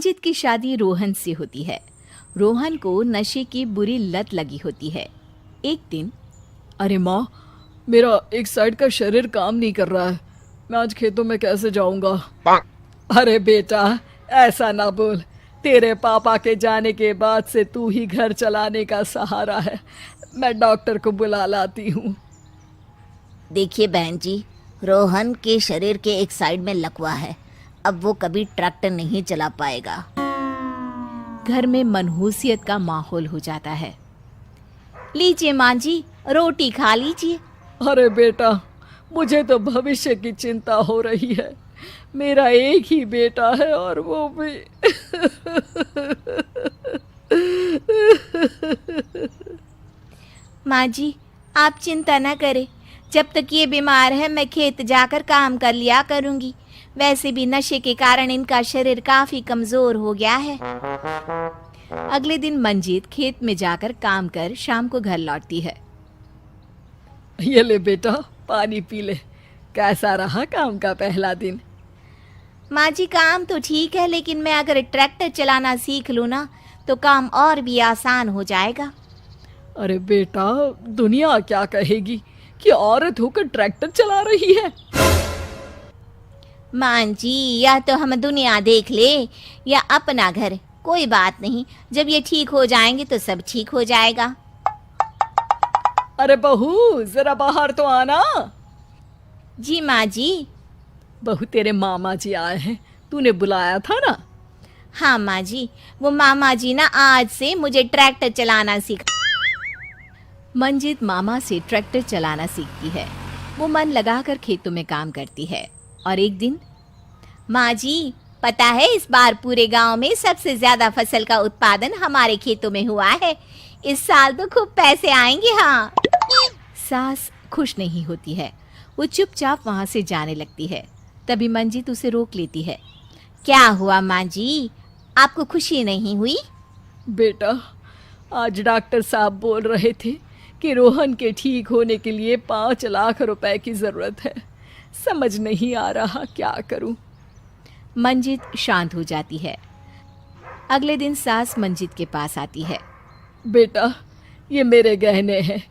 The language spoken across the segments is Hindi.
मंजित की शादी रोहन से होती है। रोहन को नशे की बुरी लत लगी होती है। एक दिन, अरे माँ, मेरा एक साइड का शरीर काम नहीं कर रहा है। मैं आज खेतों में कैसे जाऊंगा? अरे बेटा, ऐसा ना बोल। तेरे पापा के जाने के बाद से तू ही घर चलाने का सहारा है। मैं डॉक्टर को बुला लाती हूँ। देखिए बहन जी, रोहन के शरीर के एक साइड में लकवा है। अब वो कभी ट्रैक्टर नहीं चला पाएगा। घर में मनहूसियत का माहौल हो जाता है। लीजिए माँ जी, रोटी खा लीजिए। अरे बेटा, मुझे तो भविष्य की चिंता हो रही है। मेरा एक ही बेटा है और वो भी माँ जी, आप चिंता न करें। जब तक ये बीमार है मैं खेत जाकर काम कर लिया करूँगी। वैसे भी नशे के कारण इनका शरीर काफ़ी कमज़ोर हो गया है। अगले दिन मंजीत खेत में जाकर काम कर शाम को घर लौटती है। ये ले बेटा, पानी पी ले। कैसा रहा काम का पहला दिन? माँ जी, काम तो ठीक है, लेकिन मैं अगर ट्रैक्टर चलाना सीख लूँ ना तो काम और भी आसान हो जाएगा। अरे बेटा, दुनिया क्या कहेगी कि औरत होकर ट्रैक्टर चला रही है। माँ जी, या तो हम दुनिया देख ले या अपना घर, कोई बात नहीं। जब ये ठीक हो जाएंगे तो सब ठीक हो जाएगा। अरे बहू, जरा बाहर तो आना। जी माँ जी। बहू, तेरे मामा जी आए हैं, तूने बुलाया था ना? हाँ माँ जी, वो मामा जी ना आज से मुझे ट्रैक्टर चलाना सीखा। मंजित मामा से ट्रैक्टर चलाना सीखती है। वो मन लगाकर खेतों में काम करती है। और एक दिन, माँ जी, पता है इस बार पूरे गांव में सबसे ज्यादा फसल का उत्पादन हमारे खेतों में हुआ है। इस साल तो खूब पैसे आएंगे। हाँ। सास खुश नहीं होती है। वो चुपचाप वहां से जाने लगती है। तभी मंजित उसे रोक लेती है। क्या हुआ माँ जी, आपको खुशी नहीं हुई? बेटा, आज डॉक्टर साहब बोल रहे थे कि रोहन के ठीक होने के लिए 5 लाख रुपए की ज़रूरत है। समझ नहीं आ रहा क्या करूं। मंजित शांत हो जाती है। अगले दिन सास मंजित के पास आती है। बेटा, ये मेरे गहने हैं।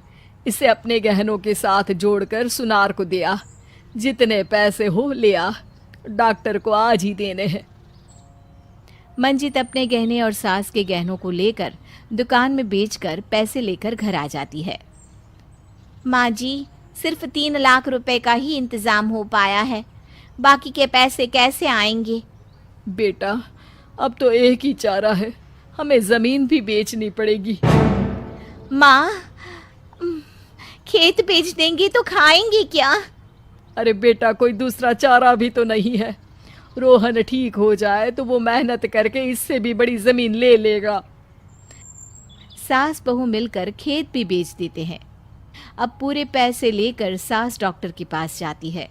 इसे अपने गहनों के साथ जोड़कर सुनार को दे आ। जितने पैसे हो ले आ। डॉक्टर को आज ही देने हैं। मंजित अपने गहने और सास के गहनों को लेकर दुकान में बेचकर पैसे लेकर घर आ जाती है। माँ जी, सिर्फ 3 लाख रुपए का ही इंतजाम हो पाया है। बाकी के पैसे कैसे आएंगे? बेटा, अब तो एक ही चारा है, हमें ज़मीन भी बेचनी पड़ेगी। माँ, खेत बेच देंगे तो खाएंगे क्या? अरे बेटा, कोई दूसरा चारा भी तो नहीं है। रोहन ठीक हो जाए तो वो मेहनत करके इससे भी बड़ी ज़मीन ले लेगा। सास बहू मिलकर खेत भी बेच देते हैं। अब पूरे पैसे लेकर सास डॉक्टर के पास जाती है।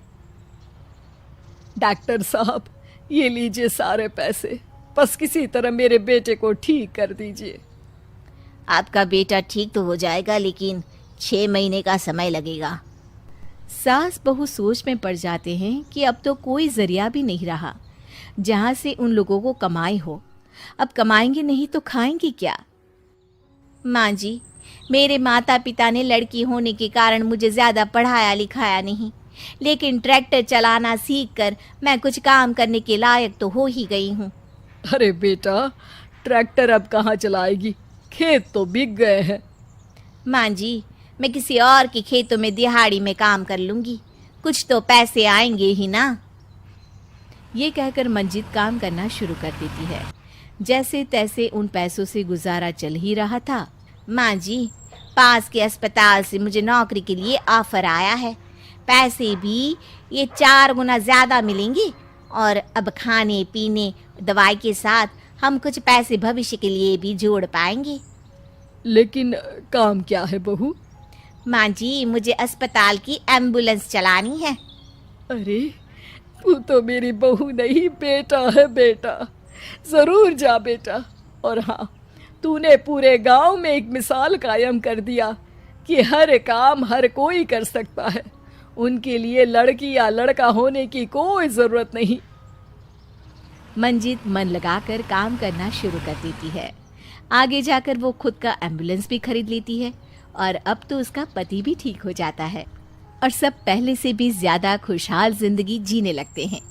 डॉक्टर साहब, ये लीजिए सारे पैसे। बस किसी तरह मेरे बेटे को ठीक कर दीजिए। आपका बेटा ठीक तो हो जाएगा, लेकिन 6 महीने का समय लगेगा। सास बहू सोच में पड़ जाते हैं कि अब तो कोई जरिया भी नहीं रहा जहां से उन लोगों को कमाई हो। अब कमाएंगे नहीं तो खाएंगे क्या? माँ जी, मेरे माता पिता ने लड़की होने के कारण मुझे ज़्यादा पढ़ाया लिखाया नहीं, लेकिन ट्रैक्टर चलाना सीखकर मैं कुछ काम करने के लायक तो हो ही गई हूँ। अरे बेटा, ट्रैक्टर अब कहाँ चलाएगी? खेत तो बिक गए हैं। माँ जी, मैं किसी और के खेतों में दिहाड़ी में काम कर लूँगी, कुछ तो पैसे आएंगे ही ना। ये कहकर मंजित काम करना शुरू कर देती है। जैसे तैसे उन पैसों से गुजारा चल ही रहा था। माँ जी, पास के अस्पताल से मुझे नौकरी के लिए ऑफर आया है। पैसे भी ये 4 गुना ज़्यादा मिलेंगे और अब खाने पीने दवाई के साथ हम कुछ पैसे भविष्य के लिए भी जोड़ पाएंगे। लेकिन काम क्या है बहू? माँ जी, मुझे अस्पताल की एम्बुलेंस चलानी है। अरे, तू तो मेरी बहू नहीं, बेटा है बेटा। ज़रूर जा बेटा। और हाँ, तूने पूरे गांव में एक मिसाल कायम कर दिया कि हर काम हर कोई कर सकता है। उनके लिए लड़की या लड़का होने की कोई ज़रूरत नहीं। मंजित मन लगाकर काम करना शुरू कर देती है। आगे जाकर वो खुद का एम्बुलेंस भी खरीद लेती है और अब तो उसका पति भी ठीक हो जाता है और सब पहले से भी ज्यादा खुशहाल जिंदगी जीने लगते हैं।